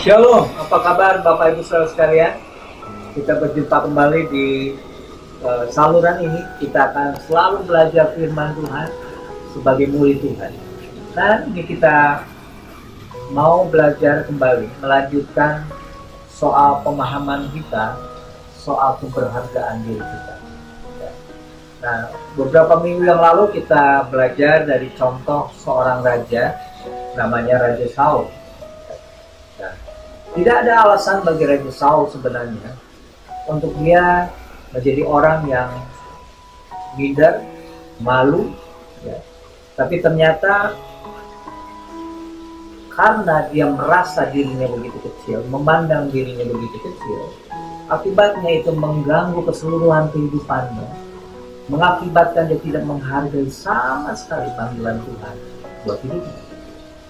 Shalom, apa kabar Bapak Ibu Saudara sekalian? Kita berjumpa kembali di saluran ini. Kita akan selalu belajar firman Tuhan sebagai murid Tuhan. Dan ini kita mau belajar kembali, melanjutkan soal pemahaman kita, soal keberhargaan diri kita. Nah, beberapa minggu yang lalu kita belajar dari contoh seorang raja, namanya Raja Saul. Tidak ada alasan bagi Raja Saul sebenarnya untuk dia menjadi orang yang minder, malu, ya. Tapi ternyata karena dia merasa dirinya begitu kecil, memandang dirinya begitu kecil, akibatnya itu mengganggu keseluruhan kehidupannya, mengakibatkan dia tidak menghargai sama sekali panggilan Tuhan buat hidupnya.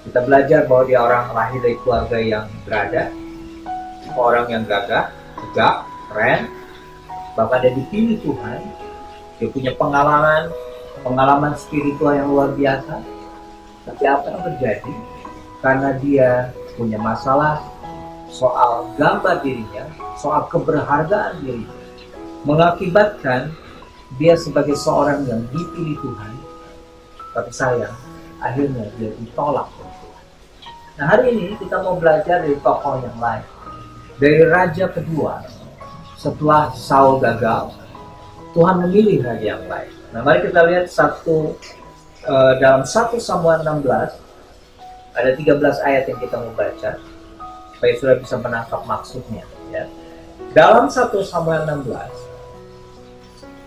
Kita belajar bahwa dia orang lahir dari keluarga yang berada, orang yang gagah, tegak, keren, bahkan dia dipilih Tuhan. Dia punya pengalaman spiritual yang luar biasa. Tapi apa yang terjadi? Karena dia punya masalah soal gambar dirinya, soal keberhargaan dirinya, mengakibatkan dia sebagai seorang yang dipilih Tuhan, tapi sayang, akhirnya dia ditolak oleh Tuhan. Nah, hari ini kita mau belajar dari tokoh yang lain, dari raja kedua. Setelah Saul gagal, Tuhan memilih raja yang lain. Nah, mari kita lihat dalam 1 Samuel 16 ada 13 ayat yang kita mau baca supaya sudah bisa menangkap maksudnya, ya. Dalam 1 Samuel 16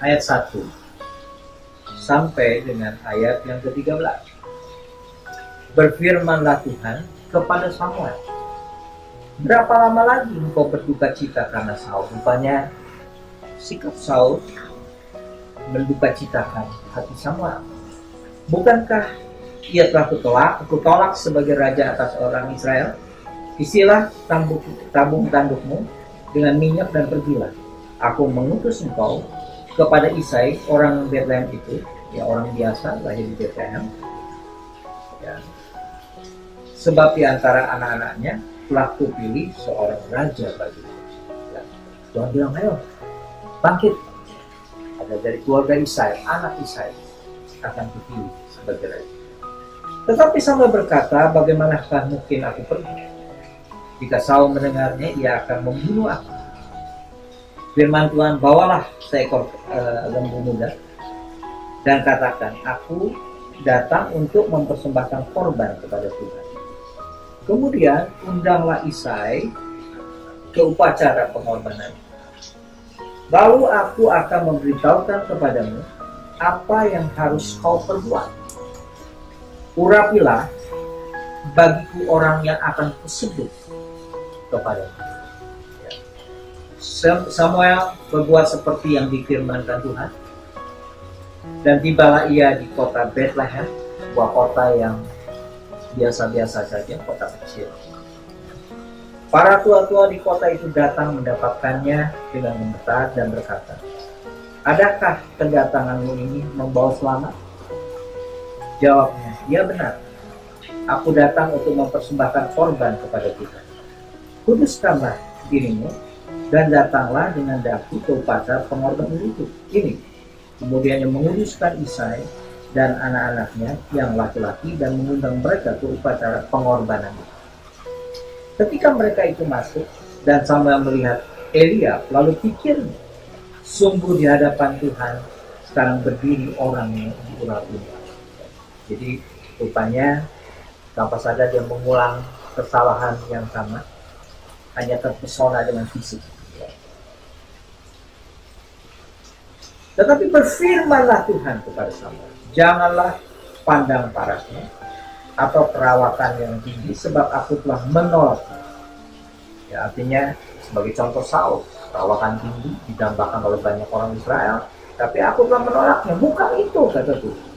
ayat 1 sampai dengan ayat yang ke-13, berfirmanlah Tuhan kepada Samuel, berapa lama lagi engkau berduka cita karena Saul? Rupanya sikap Saul menduka citakan hati Samuel. Bukankah ia telah kutolak sebagai raja atas orang Israel? Isilah tabung tandukmu dengan minyak dan pergilah. Aku mengutus engkau kepada Isai orang Bethlehem itu, ya, orang biasa lahir di Bethlehem, ya. Sebab di antara anak-anaknya telah kupilih seorang raja bagiku. Ya. Tuhan bilang, ayo bangkit. Ada dari keluarga Isai, anak Isai akan kupilih sebagai raja. Tetapi Samuel berkata, bagaimanakah mungkin aku pergi? Jika Saul mendengarnya, ia akan membunuh aku. Firman Tuhan, bawalah seekor lembu muda dan katakan, aku datang untuk mempersembahkan korban kepada Tuhan. Kemudian undanglah Isai ke upacara pengorbanan. Lalu aku akan memberitahukan kepadamu apa yang harus kau perbuat. Urapilah bagiku orang yang akan kusebut kepadamu. Ya. Samuel berbuat seperti yang difirmankan Tuhan. Dan tibalah ia di kota Bethlehem, sebuah kota yang biasa-biasa saja, kota kecil. Para tua-tua di kota itu datang mendapatkannya dengan gemetar dan berkata, adakah kedatanganmu ini membawa selamat? Jawabnya, ya benar. Aku datang untuk mempersembahkan korban kepada Tuhan. Kuduskanlah dirimu dan datanglah dengan daku ke upacara pengorbanan itu. Ini. Kemudian yang menguduskan Isai dan anak-anaknya yang laki-laki dan mengundang mereka ke upacara pengorbanan. Ketika mereka itu masuk dan Samuel melihat Eliab, lalu pikirnya, sungguh di hadapan Tuhan sekarang berdiri orang yang diurapi. Jadi rupanya tanpa sadar dia mengulang kesalahan yang sama, hanya terpesona dengan fisik. Tetapi berfirmanlah Tuhan kepada Samuel, janganlah pandang parasnya atau perawakan yang tinggi, sebab aku telah menolaknya. Ya, artinya sebagai contoh Saul, perawakan tinggi didambakan oleh banyak orang Israel, tapi aku telah menolaknya. Bukan itu, kata Tuhan.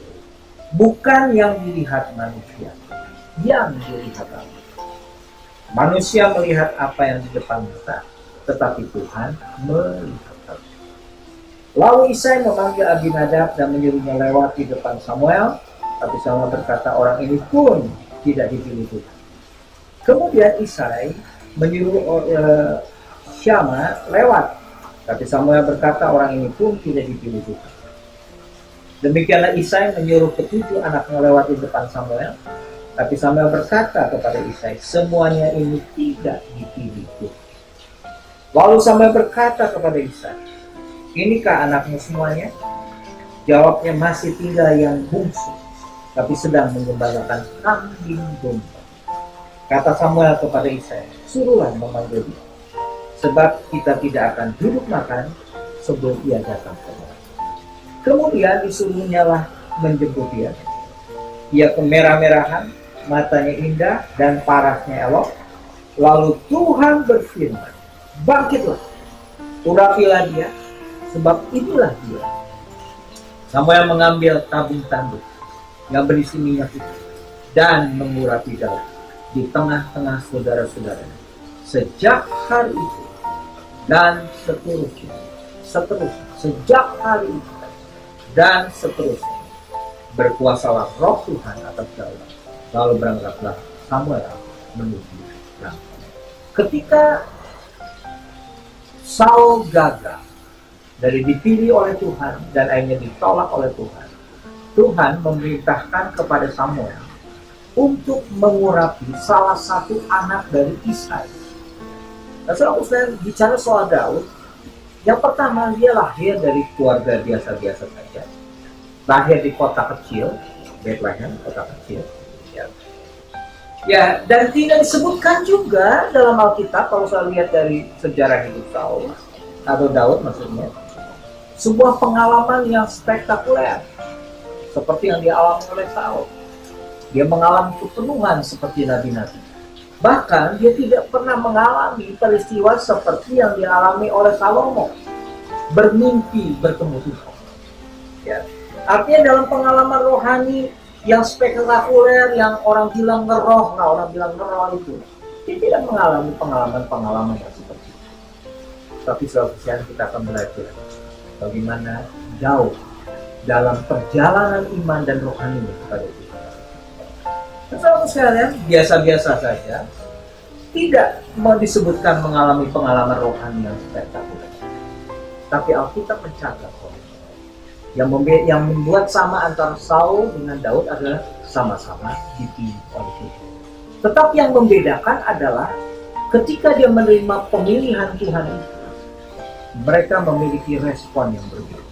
Bukan yang dilihat manusia, yang dilihat Allah. Manusia melihat apa yang di depan mata, tetapi Tuhan melihat. Lalu Isai memanggil Abinadab dan menyuruhnya lewat di depan Samuel. Tapi Samuel berkata, orang ini pun tidak dipilih Tuhan. Kemudian Isai menyuruh Syama lewat. Tapi Samuel berkata, orang ini pun tidak dipilih Tuhan. Demikianlah Isai menyuruh ketujuh anaknya lewat di depan Samuel. Tapi Samuel berkata kepada Isai, semuanya ini tidak dipilih Tuhan. Lalu Samuel berkata kepada Isai, inikah anakmu semuanya? Jawabnya, masih tinggal yang bungsu, tapi sedang menggembalakan kambing domba. Kata Samuel kepada Isai, suruhlah memanggil dia, sebab kita tidak akan duduk makan sebelum ia datang kemari. Kemudian disuruhnya lah menjemput dia. Ia kemerah-merahan, matanya indah dan parasnya elok. Lalu Tuhan berfirman, bangkitlah, urapilah dia, sebab inilah dia. Samuel mengambil tabung tanduk yang berisi minyak itu dan mengurapi Daud di tengah-tengah saudara-saudaranya. Sejak hari itu dan seterusnya, sejak hari itu dan seterusnya, berkuasalah roh Tuhan atas Daud. Lalu berangkatlah Samuel menuju Rama. Ketika Saul gagal dari dipilih oleh Tuhan dan akhirnya ditolak oleh Tuhan, Tuhan memerintahkan kepada Samuel untuk mengurapi salah satu anak dari Isai. Nah, kalau saya bicara soal Daud, yang pertama dia lahir dari keluarga biasa-biasa saja, lahir di kota kecil, Bethlehem, kota kecil. Ya, dan tidak disebutkan juga dalam Alkitab, kalau saya lihat dari sejarah hidup Saul atau Daud maksudnya, sebuah pengalaman yang spektakuler seperti yang dialami oleh Saul. Dia mengalami kepenuhan seperti nabi-nabi. Bahkan dia tidak pernah mengalami peristiwa seperti yang dialami oleh Salomo, bermimpi bertemu Tuhan. Ya. Artinya dalam pengalaman rohani yang spektakuler, yang orang bilang ngeroh, itu, dia tidak mengalami pengalaman-pengalaman yang seperti itu. Tapi selanjutnya kita akan belajar bagaimana Daud dalam perjalanan iman dan rohaninya kepada Tuhan. Saudara sekalian, biasa-biasa saja, tidak mau disebutkan mengalami pengalaman rohani yang spektakuler. Tapi Alkitab mencatat yang membuat sama antara Saul dengan Daud adalah sama-sama dipilih oleh Tuhan. Tetapi yang membedakan adalah ketika dia menerima pemilihan Tuhan itu, mereka memiliki respon yang berbeda.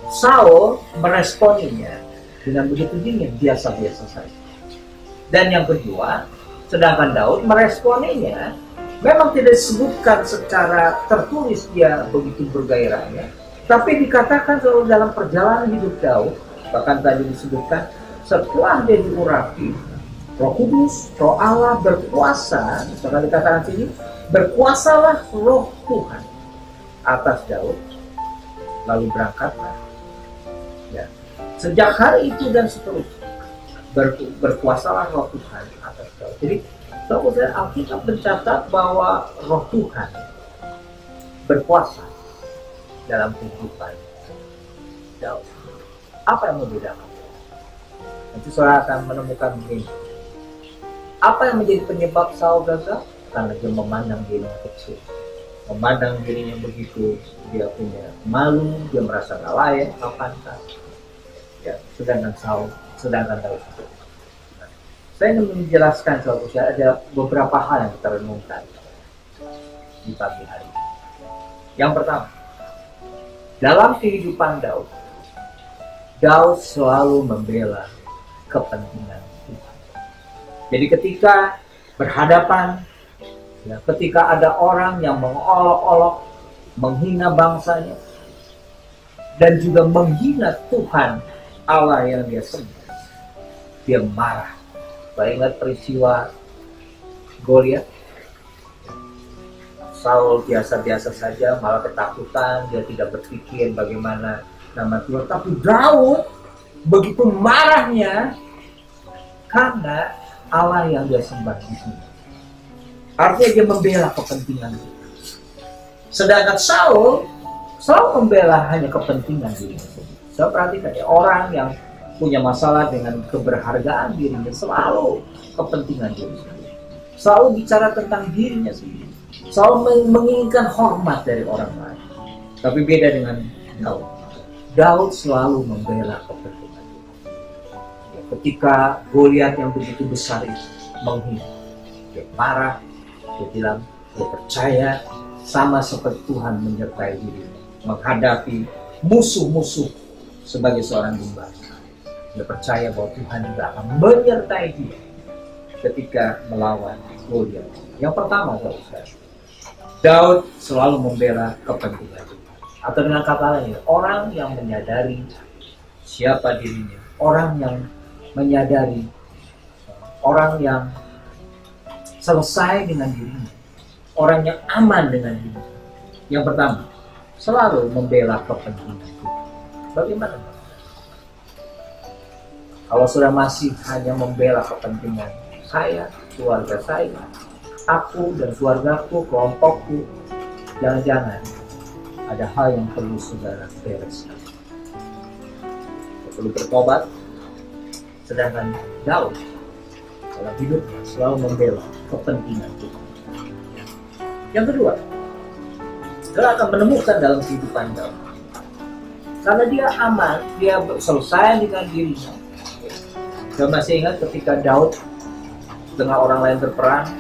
Saul meresponinya dengan begitu dingin, biasa-biasa saja. Dan yang kedua, sedangkan Daud meresponinya memang tidak disebutkan secara tertulis dia begitu bergairahnya, tapi dikatakan selalu dalam perjalanan hidup Daud, bahkan tadi disebutkan setelah dia diurapi Roh Kudus, Roh Allah berkuasa, setelah dikatakan sini, berkuasalah Roh Tuhan atas Daud, lalu berangkatlah. Ya. Sejak hari itu dan seterusnya, berkuasalah Roh Tuhan atas Daud. Jadi, Alkitab mencatat bahwa Roh Tuhan berkuasa dalam kehidupan Daud. Apa yang membedakan? Nanti saudara akan menemukan begini. Apa yang menjadi penyebab Saul gagal? Karena dia memandang dirinya kecil, memandang dirinya begitu, dia punya malu, dia merasa gak layak, gak pantas. Ya, sedangkan Daud itu. Saya ingin menjelaskan soal usia, ada beberapa hal yang kita renungkan di pagi hari. Yang pertama, dalam kehidupan Daud selalu membela kepentingan Tuhan. Jadi ketika berhadapan, ya, ketika ada orang yang mengolok-olok, menghina bangsanya, dan juga menghina Tuhan Allah yang dia sembah, dia marah. Saya ingat peristiwa Goliat. Saul biasa-biasa saja, malah ketakutan, dia tidak berpikir bagaimana nama Tuhan. Tapi Daud begitu marahnya karena Allah yang dia sembah di sini. Artinya dia membela kepentingan dia. Sedangkan Saul membela hanya kepentingan dirinya sendiri. Saya perhatikan ya, orang yang punya masalah dengan keberhargaan dirinya selalu kepentingan dirinya. selalu bicara tentang dirinya sendiri, selalu menginginkan hormat dari orang lain. Tapi beda dengan Daud. Daud selalu membela kepentingan Tuhan. Ya, ketika Goliat yang begitu besar itu menghina, dia marah, dia bilang, dia percaya sama seperti Tuhan menyertai dirinya menghadapi musuh-musuh sebagai seorang gembala. Dia percaya bahwa Tuhan juga akan menyertai dia ketika melawan Goliat. Yang pertama, Daud selalu membela kepentingan Tuhan. Atau dengan kata lain, orang yang menyadari siapa dirinya, orang yang menyadari, orang yang selesai dengan dirinya, orang yang aman dengan dirinya. Yang pertama, selalu membela kepentingan Tuhan. Bagaimana? Kalau sudah masih hanya membela kepentingan saya, keluarga saya, aku dan keluargaku, kelompokku, jangan-jangan ada hal yang perlu saudara bereskan. Perlu bertobat. Sedangkan Daud dalam hidupnya selalu membela kepentingan Tuhan. Yang kedua, saudara akan menemukan dalam kehidupan Daud, karena dia aman, dia selesai dengan dirinya. Saya masih ingat ketika Daud dengan orang lain berperang,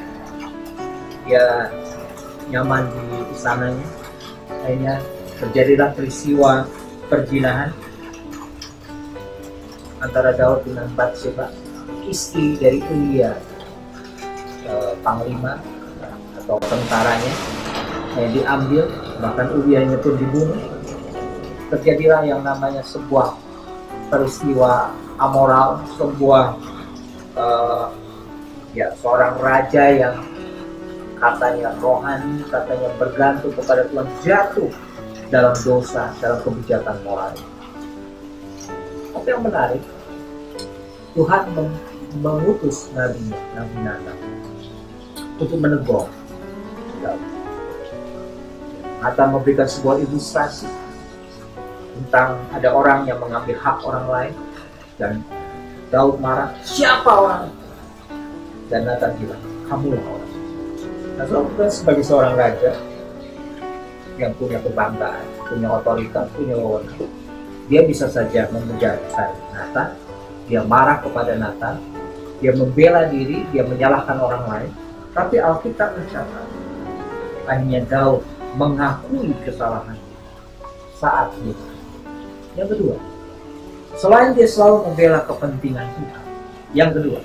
dia nyaman di istananya. Akhirnya terjadilah peristiwa perzinahan antara Daud dengan Batseba, istri dari Uria, panglima atau tentaranya, yang diambil, bahkan Urianya pun dibunuh. Terjadilah yang namanya sebuah peristiwa amoral, sebuah seorang raja yang katanya rohani, katanya bergantung kepada Tuhan, jatuh dalam dosa, dalam kebijakan moral. Tapi yang menarik, Tuhan mengutus nabinya, Nabi Natan, untuk menegur Daud. Natan memberikan sebuah ilustrasi tentang ada orang yang mengambil hak orang lain, dan Daud marah, siapa orang? Dan Natan bilang, kamulah orang. Nah, sebagai seorang raja yang punya kebanggaan, punya otoritas, punya wewenang, dia bisa saja membenarkan Natan, dia marah kepada Natan, dia membela diri, dia menyalahkan orang lain. Tapi Alkitab mencatat, akhirnya Daud mengakui kesalahannya saat itu. Yang kedua, selain dia selalu membela kepentingan Tuhan, yang kedua,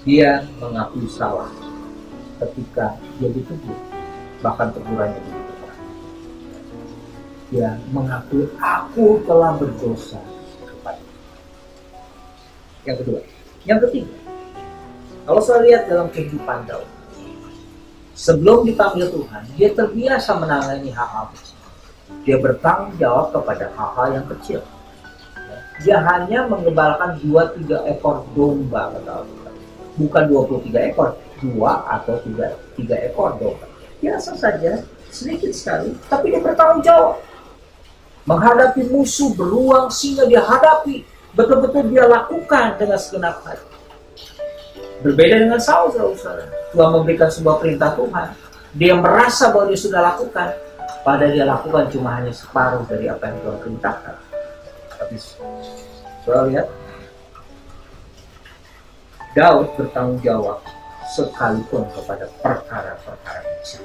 dia mengakui salah ketika dia ditegur, bahkan tegurannya begitu keras. Dia mengakui, aku telah berdosa kepada. Yang kedua, yang ketiga, kalau saya lihat dalam kehidupan Daud, sebelum dipanggil Tuhan, dia terbiasa menangani hal-hal kecil. Dia bertanggung jawab kepada hal-hal yang kecil. Dia hanya mengembalakan 2-3 ekor domba, bukan 23 ekor, 2 atau 3 ekor domba. Biasa saja, sedikit sekali, tapi dia bertanggung jawab. Menghadapi musuh beruang singa, dia hadapi, betul-betul dia lakukan dengan segenap hati. Berbeda dengan Saul, saudara. Tuhan memberikan sebuah perintah Tuhan, dia merasa bahwa dia sudah lakukan, padahal dia lakukan cuma hanya separuh dari apa yang Tuhan perintahkan. Tapi saudara lihat, Daud bertanggung jawab sekalipun kepada perkara-perkara kecil.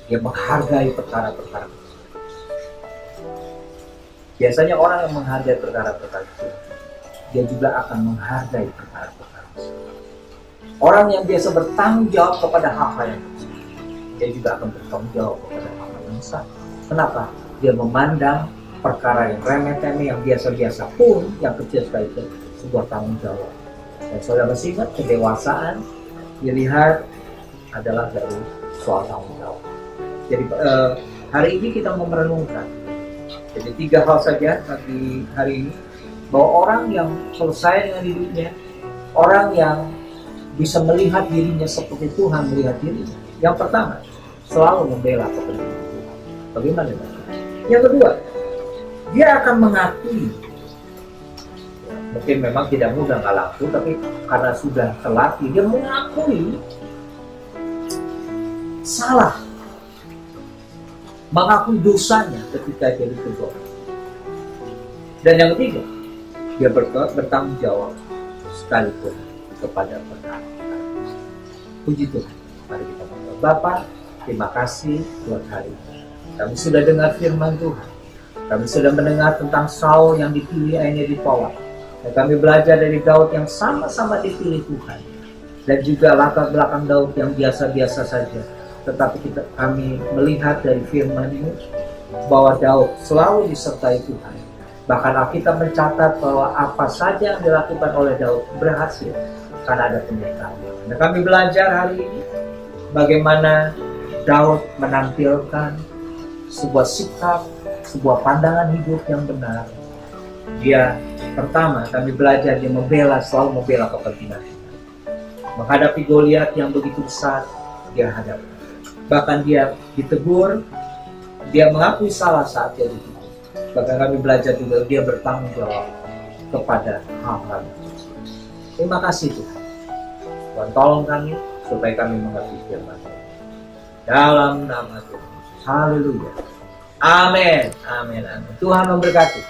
Dia menghargai perkara-perkara kecil. Biasanya orang yang menghargai perkara-perkara kecil, dia juga akan menghargai perkara-perkara kecil. Orang yang biasa bertanggung jawab kepada hal-hal yang kecil, dia juga akan bertanggung jawab kepada hal-hal yang besar. Kenapa? Dia memandang perkara yang remeh-temeh, yang biasa-biasa pun, yang kecil sekali itu sebuah tanggung jawab. Dan saudara masih ingat, kedewasaan dilihat adalah dari soal tanggung jawab. Jadi hari ini kita mau merenungkan. Jadi 3 hal saja bagi hari ini, bahwa orang yang selesai dengan hidupnya, orang yang bisa melihat dirinya seperti Tuhan melihat dirinya. Yang pertama, selalu membela kepentingan Tuhan. Bagaimana? Yang kedua, dia akan mengakui Mungkin memang tidak mudah, nggak laku, tapi karena sudah terlatih, dia mengakui salah, mengakui dosanya ketika dia ditegur. Dan yang ketiga, dia bertanggung jawab sekalipun kepada perkara. Puji Tuhan. Mari kita berdoa. Bapa, terima kasih buat hari ini. Kami sudah dengar firman Tuhan. Kami sudah mendengar tentang Saul yang dipilih, akhirnya ditolak. Dan kami belajar dari Daud yang sama-sama dipilih Tuhan. Dan juga latar belakang Daud yang biasa-biasa saja. Tetapi kami melihat dari firman ini bahwa Daud selalu disertai Tuhan. Bahkan Alkitab mencatat bahwa apa saja yang dilakukan oleh Daud berhasil karena ada penyertaan. Dan kami belajar hari ini bagaimana Daud menampilkan sebuah sikap, sebuah pandangan hidup yang benar. Dia pertama, kami belajar dia selalu membela kepentingan. Menghadapi Goliat yang begitu besar, dia hadapi. Bahkan dia ditegur, dia mengakui salah saat dia ditegur. Bahkan kami belajar juga dia bertanggung jawab kepada hal-hal itu. Terima kasih Tuhan. Tuhan tolong kami supaya kami mengerti firman Tuhan. Dalam nama Tuhan. Haleluya. Amin. Amin. Amin. Tuhan memberkati.